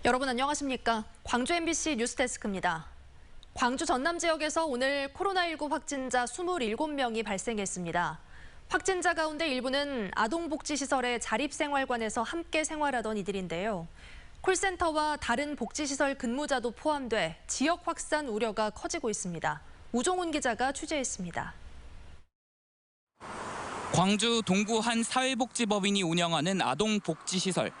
여러분 안녕하십니까? 광주 MBC 뉴스데스크입니다. 광주 전남 지역에서 오늘 코로나19 확진자 27명이 발생했습니다. 확진자 가운데 일부는 아동복지시설의 자립생활관에서 함께 생활하던 이들인데요. 콜센터와 다른 복지시설 근무자도 포함돼 지역 확산 우려가 커지고 있습니다. 우종훈 기자가 취재했습니다. 광주 동구 한 사회복지법인이 운영하는 아동복지시설.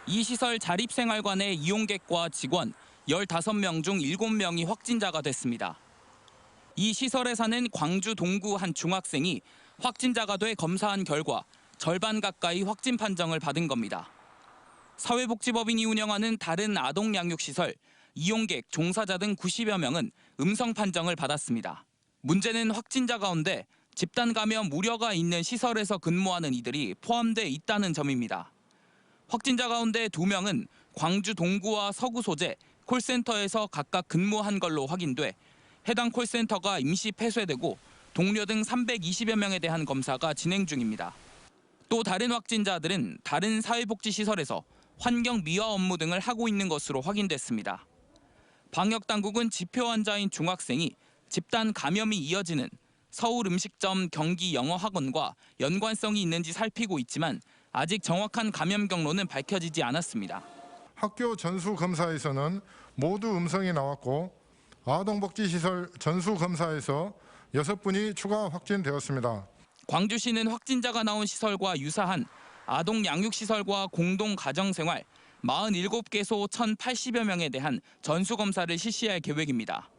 이 시설 자립생활관의 이용객과 직원 15명 중 7명이 확진자가 됐습니다. 이 시설에 사는 광주 동구 한 중학생이 확진자가 돼 검사한 결과 절반 가까이 확진 판정을 받은 겁니다. 사회복지법인이 운영하는 다른 아동양육시설, 이용객, 종사자 등 90여 명은 음성 판정을 받았습니다. 문제는 확진자 가운데 집단 감염 우려가 있는 시설에서 근무하는 이들이 포함돼 있다는 점입니다. 확진자 가운데 2명은 광주 동구와 서구 소재 콜센터에서 각각 근무한 걸로 확인돼 해당 콜센터가 임시 폐쇄되고 동료 등 320여 명에 대한 검사가 진행 중입니다. 또 다른 확진자들은 다른 사회복지시설에서 환경 미화 업무 등을 하고 있는 것으로 확인됐습니다. 방역당국은 지표 환자인 중학생이 집단 감염이 이어지는 서울음식점 경기영어학원과 연관성이 있는지 살피고 있지만 아직 정확한 감염 경로는 밝혀지지 않았습니다. 학교 전수검사에서는 모두 음성이 나왔고 아동복지시설 전수검사에서 6분이 추가 확진되었습니다. 광주시는 확진자가 나온 시설과 유사한 아동양육시설과 공동가정생활 47개소 1,080여 명에 대한 전수검사를 실시할 계획입니다.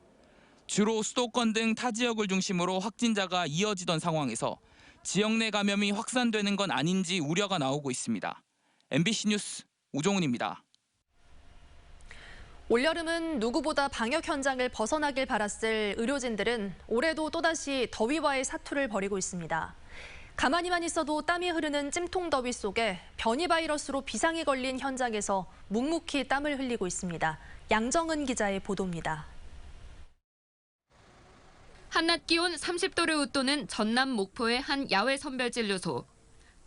주로 수도권 등 타 지역을 중심으로 확진자가 이어지던 상황에서 지역 내 감염이 확산되는 건 아닌지 우려가 나오고 있습니다. MBC 뉴스 우종훈입니다. 올여름은 누구보다 방역 현장을 벗어나길 바랐을 의료진들은 올해도 또다시 더위와의 사투를 벌이고 있습니다. 가만히만 있어도 땀이 흐르는 찜통더위 속에 변이 바이러스로 비상이 걸린 현장에서 묵묵히 땀을 흘리고 있습니다. 양정은 기자의 보도입니다. 한낮 기온 30도를 웃도는 전남 목포의 한 야외 선별진료소.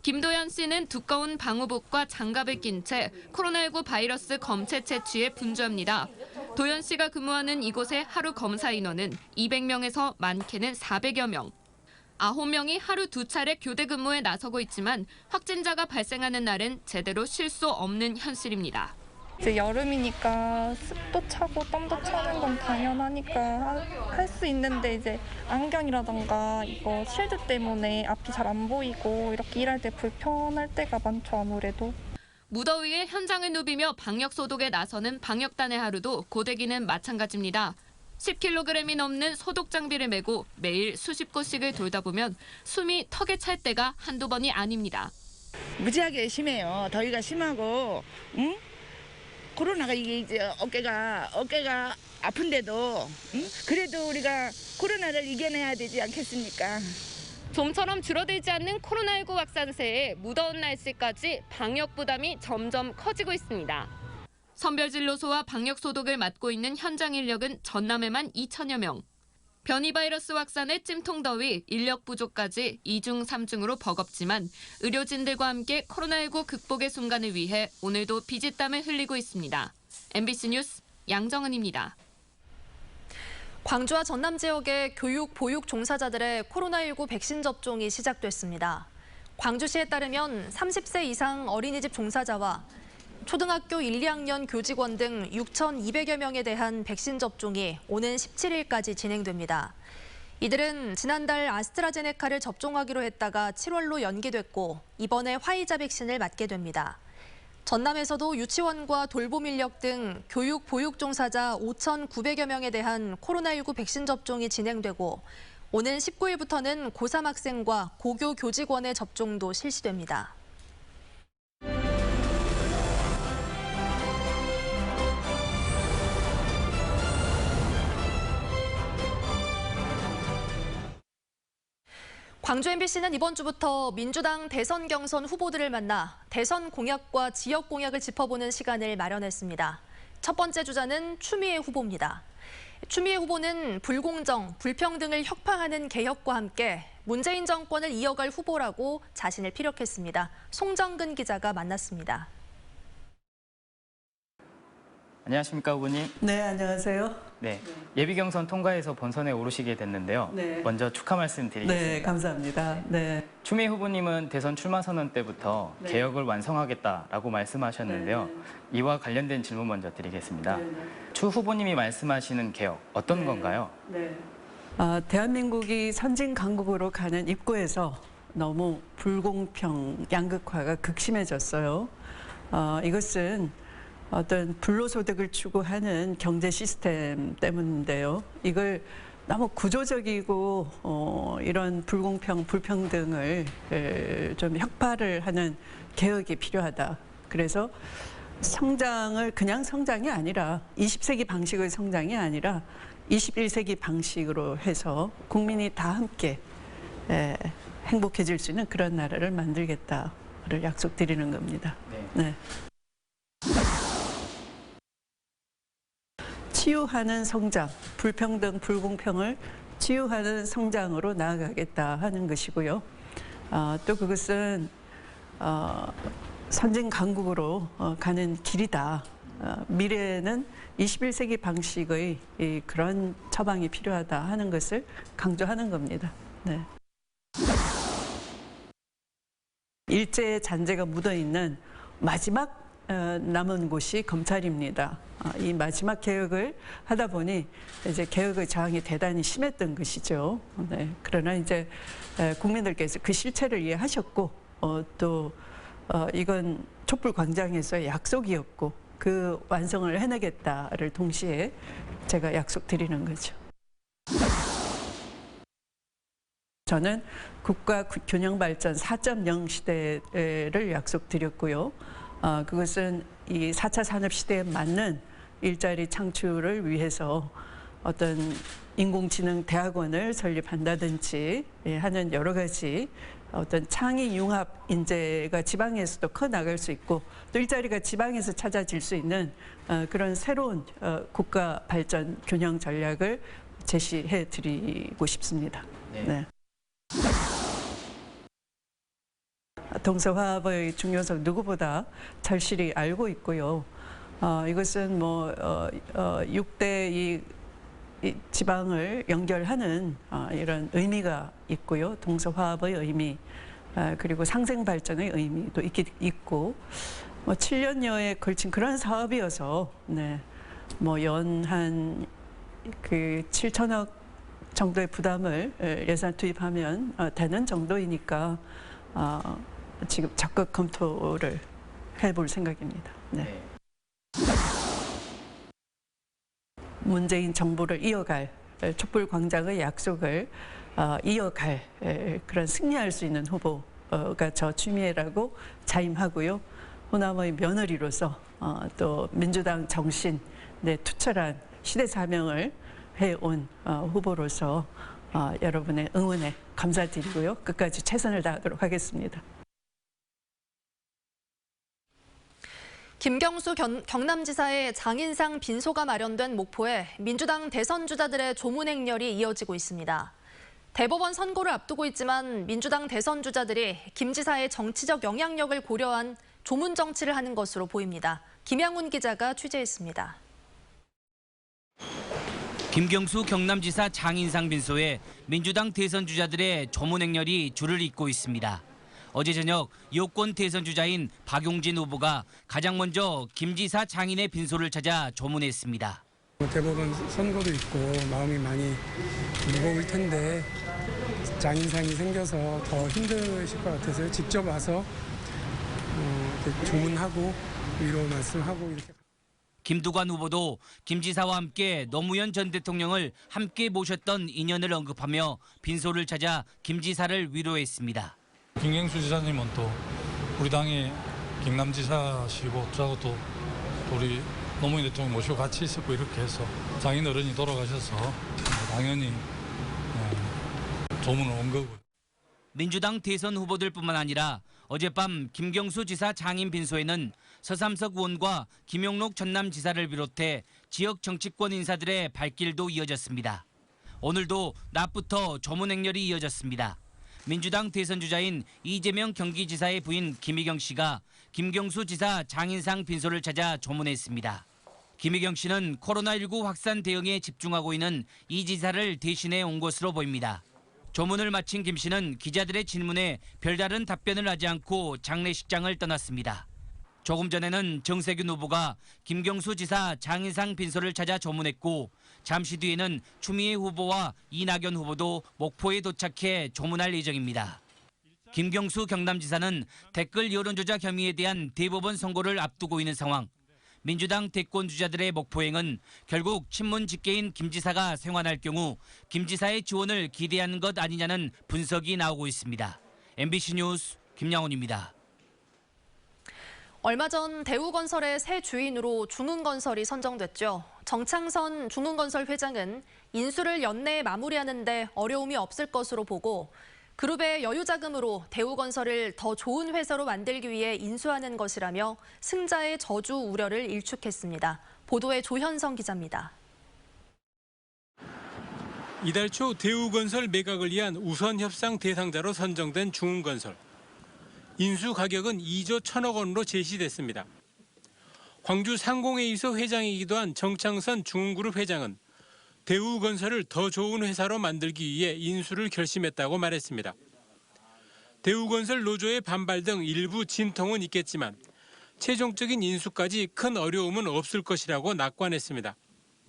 김도연 씨는 두꺼운 방호복과 장갑을 낀 채 코로나19 바이러스 검체 채취에 분주합니다. 도연 씨가 근무하는 이곳의 하루 검사 인원은 200명에서 많게는 400여 명. 9명이 하루 2차례 교대 근무에 나서고 있지만 확진자가 발생하는 날은 제대로 쉴 수 없는 현실입니다. 이제 여름이니까 습도 차고 땀도 차는 건 당연하니까 할 수 있는데 이제 안경이라던가 이거 실드 때문에 앞이 잘 안 보이고 이렇게 일할 때 불편할 때가 많죠, 아무래도. 무더위에 현장을 누비며 방역 소독에 나서는 방역단의 하루도 고데기는 마찬가지입니다. 10kg이 넘는 소독 장비를 메고 매일 수십 곳씩을 돌다 보면 숨이 턱에 찰 때가 한두 번이 아닙니다. 무지하게 심해요. 더위가 심하고, 응? 코로나가 이제 어깨가 아픈데도 그래도 우리가 코로나를 이겨내야 되지 않겠습니까? 좀처럼 줄어들지 않는 코로나19 확산세에 무더운 날씨까지 방역 부담이 점점 커지고 있습니다. 선별진료소와 방역 소독을 맡고 있는 현장 인력은 전남에만 2천여 명. 변이 바이러스 확산의 찜통더위, 인력 부족까지 2중 3중으로 버겁지만 의료진들과 함께 코로나19 극복의 순간을 위해 오늘도 비지땀을 흘리고 있습니다. MBC 뉴스 양정은입니다. 광주와 전남 지역의 교육, 보육 종사자들의 코로나19 백신 접종이 시작됐습니다. 광주시에 따르면 30세 이상 어린이집 종사자와 초등학교 1, 2학년 교직원 등 6,200여 명에 대한 백신 접종이 오는 17일까지 진행됩니다. 이들은 지난달 아스트라제네카를 접종하기로 했다가 7월로 연기됐고 이번에 화이자 백신을 맞게 됩니다. 전남에서도 유치원과 돌봄 인력 등 교육, 보육 종사자 5,900여 명에 대한 코로나19 백신 접종이 진행되고 오는 19일부터는 고3 학생과 고교 교직원의 접종도 실시됩니다. 광주 MBC는 이번 주부터 민주당 대선 경선 후보들을 만나 대선 공약과 지역 공약을 짚어보는 시간을 마련했습니다. 첫 번째 주자는 추미애 후보입니다. 추미애 후보는 불공정, 불평등을 혁파하는 개혁과 함께 문재인 정권을 이어갈 후보라고 자신을 피력했습니다. 송정근 기자가 만났습니다. 안녕하십니까 후보님. 네, 안녕하세요. 네, 예비 경선 통과해서 본선에 오르시게 됐는데요. 네. 먼저 축하 말씀드리겠습니다. 네, 감사합니다. 네. 추미애 후보님은 대선 출마 선언 때부터 네. 개혁을 완성하겠다라고 말씀하셨는데요. 네. 이와 관련된 질문 먼저 드리겠습니다. 네. 추 후보님이 말씀하시는 개혁 어떤 네. 건가요? 네. 대한민국이 선진 강국으로 가는 입구에서 너무 불공평, 양극화가 극심해졌어요. 이것은 어떤 불로소득을 추구하는 경제 시스템 때문인데요. 이걸 너무 구조적이고 이런 불공평, 불평등을 좀 혁파를 하는 개혁이 필요하다. 그래서 성장을 그냥 성장이 아니라 20세기 방식의 성장이 아니라 21세기 방식으로 해서 국민이 다 함께 행복해질 수 있는 그런 나라를 만들겠다를 약속드리는 겁니다. 네. 치유하는 성장, 불평등, 불공평을 치유하는 성장으로 나아가겠다 하는 것이고요. 또 그것은 선진 강국으로 가는 길이다. 미래에는 21세기 방식의 그런 처방이 필요하다 하는 것을 강조하는 겁니다. 네. 일제의 잔재가 묻어있는 마지막 남은 곳이 검찰입니다. 이 마지막 개혁을 하다 보니 이제 개혁의 저항이 대단히 심했던 것이죠. 네. 그러나 이제 국민들께서 그 실체를 이해하셨고 또 이건 촛불 광장에서의 약속이었고 그 완성을 해내겠다를 동시에 제가 약속드리는 거죠. 저는 국가 균형 발전 4.0 시대를 약속드렸고요. 그것은 이 4차 산업 시대에 맞는 일자리 창출을 위해서 어떤 인공지능 대학원을 설립한다든지 하는 여러 가지 어떤 창의 융합 인재가 지방에서도 커 나갈 수 있고 또 일자리가 지방에서 찾아질 수 있는 그런 새로운 국가 발전 균형 전략을 제시해 드리고 싶습니다. 네. 동서화합의 중요성 누구보다 절실히 알고 있고요. 이것은 뭐 6대 이 지방을 연결하는 이런 의미가 있고요. 동서화합의 의미 그리고 상생발전의 의미도 있고 뭐 7년여에 걸친 그런 사업이어서 네, 뭐 연한 그 7천억 정도의 부담을 예산 투입하면 되는 정도이니까 지금 적극 검토를 해볼 생각입니다. 네. 문재인 정부를 이어갈 촛불 광장의 약속을 이어갈 그런 승리할 수 있는 후보가 저 추미애라고 자임하고요. 호남의 며느리로서 또 민주당 정신에 투철한 시대 사명을 해온 후보로서 여러분의 응원에 감사드리고요. 끝까지 최선을 다하도록 하겠습니다. 김경수 경남지사의 장인상 빈소가 마련된 목포에 민주당 대선 주자들의 조문 행렬이 이어지고 있습니다. 대법원 선고를 앞두고 있지만 민주당 대선 주자들이 김 지사의 정치적 영향력을 고려한 조문 정치를 하는 것으로 보입니다. 김양훈 기자가 취재했습니다. 김경수 경남지사 장인상 빈소에 민주당 대선 주자들의 조문 행렬이 줄을 잇고 있습니다. 어제 저녁 여권 대선 주자인 박용진 후보가 가장 먼저 김 지사 장인의 빈소를 찾아 조문했습니다. 대법원 선고도 있고 마음이 많이 무거울 텐데 장인상이 생겨서 더 힘드실 것 같아서 직접 와서 조문하고 위로 말씀하고 이렇게. 김두관 후보도 김 지사와 함께 노무현 전 대통령을 함께 모셨던 인연을 언급하며 빈소를 찾아 김 지사를 위로했습니다. 김경수 지사님은 또 우리 당의 경남지사시고 저하고 또 우리 노무현 대통령 모시고 같이 있었고 이렇게 해서 장인 어른이 돌아가셔서 당연히 조문을 온 거고요. 민주당 대선 후보들뿐만 아니라 어젯밤 김경수 지사 장인 빈소에는 서삼석 의원과 김용록 전남지사를 비롯해 지역 정치권 인사들의 발길도 이어졌습니다. 오늘도 낮부터 조문 행렬이 이어졌습니다. 민주당 대선 주자인 이재명 경기지사의 부인 김희경 씨가 김경수 지사 장인상 빈소를 찾아 조문했습니다. 김희경 씨는 코로나19 확산 대응에 집중하고 있는 이 지사를 대신해 온 것으로 보입니다. 조문을 마친 김 씨는 기자들의 질문에 별다른 답변을 하지 않고 장례식장을 떠났습니다. 조금 전에는 정세균 후보가 김경수 지사 장인상 빈소를 찾아 조문했고 잠시 뒤에는 추미애 후보와 이낙연 후보도 목포에 도착해 조문할 예정입니다. 김경수 경남지사는 댓글 여론조작 혐의에 대한 대법원 선고를 앞두고 있는 상황. 민주당 대권 주자들의 목포행은 결국 친문 직계인 김 지사가 생환할 경우 김 지사의 지원을 기대하는 것 아니냐는 분석이 나오고 있습니다. MBC 뉴스 김양훈입니다. 얼마 전 대우건설의 새 주인으로 중흥건설이 선정됐죠. 정창선 중흥건설 회장은 인수를 연내에 마무리하는 데 어려움이 없을 것으로 보고 그룹의 여유자금으로 대우건설을 더 좋은 회사로 만들기 위해 인수하는 것이라며 승자의 저주 우려를 일축했습니다. 보도에 조현성 기자입니다. 이달 초 대우건설 매각을 위한 우선 협상 대상자로 선정된 중흥건설. 인수 가격은 2조 1천억 원으로 제시됐습니다. 광주 상공회의소 회장이기도 한 정창선 중흥그룹 회장은 대우건설을 더 좋은 회사로 만들기 위해 인수를 결심했다고 말했습니다. 대우건설 노조의 반발 등 일부 진통은 있겠지만 최종적인 인수까지 큰 어려움은 없을 것이라고 낙관했습니다.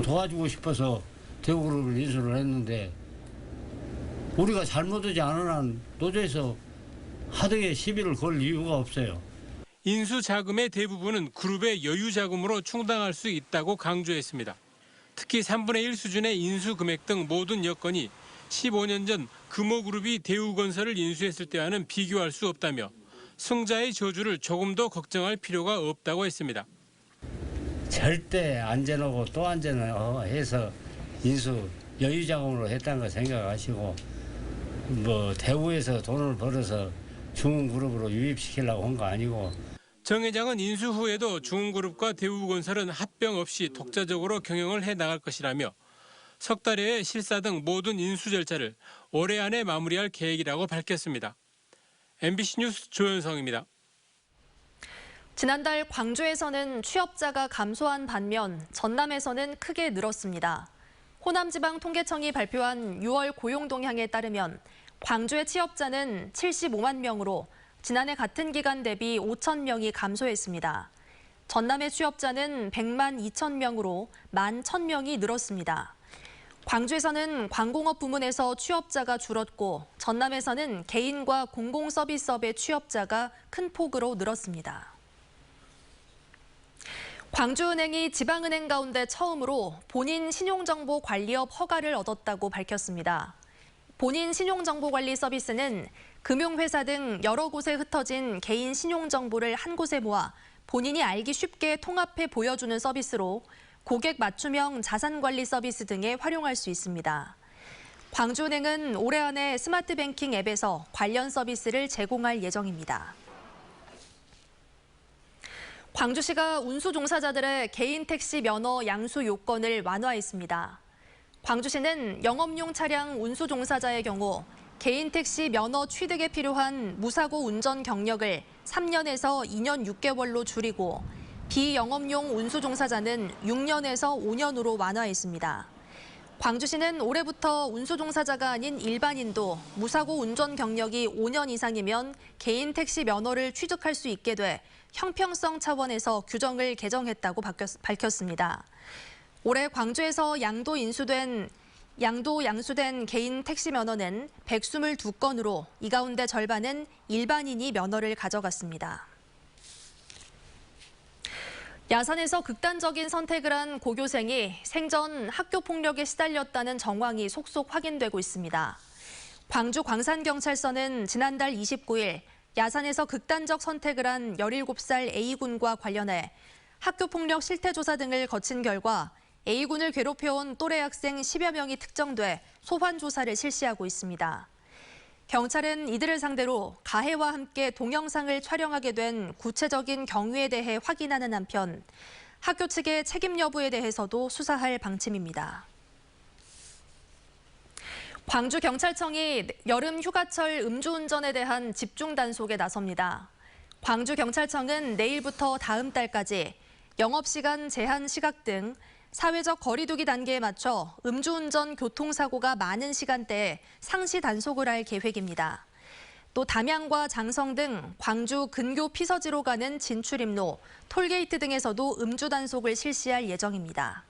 도와주고 싶어서 대우그룹을 인수를 했는데 우리가 잘못하지 않은 한 노조에서 하등에 시비를 걸 이유가 없어요. 인수 자금의 대부분은 그룹의 여유 자금으로 충당할 수 있다고 강조했습니다. 특히 3분의 1 수준의 인수 금액 등 모든 여건이 15년 전 금호그룹이 대우건설을 인수했을 때와는 비교할 수 없다며 승자의 저주를 조금 더 걱정할 필요가 없다고 했습니다. 절대 안전하고 또 안전해서 인수 여유자금으로 했다는 거 생각하시고 대우에서 돈을 벌어서 중흥그룹으로 유입시키려고 한 거 아니고. 정 회장은 인수 후에도 중흥그룹과 대우건설은 합병 없이 독자적으로 경영을 해나갈 것이라며 석 달여의 실사 등 모든 인수 절차를 올해 안에 마무리할 계획이라고 밝혔습니다. MBC 뉴스 조현성입니다. 지난달 광주에서는 취업자가 감소한 반면 전남에서는 크게 늘었습니다. 호남지방통계청이 발표한 6월 고용 동향에 따르면 광주의 취업자는 75만 명으로 지난해 같은 기간 대비 5천 명이 감소했습니다. 전남의 취업자는 100만 2천 명으로 1만 1,000명이 늘었습니다. 광주에서는 관공업 부문에서 취업자가 줄었고 전남에서는 개인과 공공서비스업의 취업자가 큰 폭으로 늘었습니다. 광주은행이 지방은행 가운데 처음으로 본인 신용정보관리업 허가를 얻었다고 밝혔습니다. 본인 신용정보관리 서비스는 금융회사 등 여러 곳에 흩어진 개인 신용정보를 한 곳에 모아 본인이 알기 쉽게 통합해 보여주는 서비스로 고객 맞춤형 자산관리 서비스 등에 활용할 수 있습니다. 광주은행은 올해 안에 스마트뱅킹 앱에서 관련 서비스를 제공할 예정입니다. 광주시가 운수 종사자들의 개인 택시 면허 양수 요건을 완화했습니다. 광주시는 영업용 차량 운수 종사자의 경우 개인 택시 면허 취득에 필요한 무사고 운전 경력을 3년에서 2년 6개월로 줄이고 비영업용 운수 종사자는 6년에서 5년으로 완화했습니다. 광주시는 올해부터 운수 종사자가 아닌 일반인도 무사고 운전 경력이 5년 이상이면 개인 택시 면허를 취득할 수 있게 돼 형평성 차원에서 규정을 개정했다고 밝혔습니다. 올해 광주에서 양도 양수된 개인 택시 면허는 122건으로 이 가운데 절반은 일반인이 면허를 가져갔습니다. 야산에서 극단적인 선택을 한 고교생이 생전 학교 폭력에 시달렸다는 정황이 속속 확인되고 있습니다. 광주 광산경찰서는 지난달 29일 야산에서 극단적 선택을 한 17살 A군과 관련해 학교 폭력 실태 조사 등을 거친 결과 A군을 괴롭혀온 또래 학생 10여 명이 특정돼 소환 조사를 실시하고 있습니다. 경찰은 이들을 상대로 가해와 함께 동영상을 촬영하게 된 구체적인 경위에 대해 확인하는 한편 학교 측의 책임 여부에 대해서도 수사할 방침입니다. 광주경찰청이 여름 휴가철 음주운전에 대한 집중 단속에 나섭니다. 광주경찰청은 내일부터 다음 달까지 영업시간 제한 시각 등 사회적 거리두기 단계에 맞춰 음주운전 교통사고가 많은 시간대에 상시 단속을 할 계획입니다. 또 담양과 장성 등 광주 근교 피서지로 가는 진출입로, 톨게이트 등에서도 음주 단속을 실시할 예정입니다.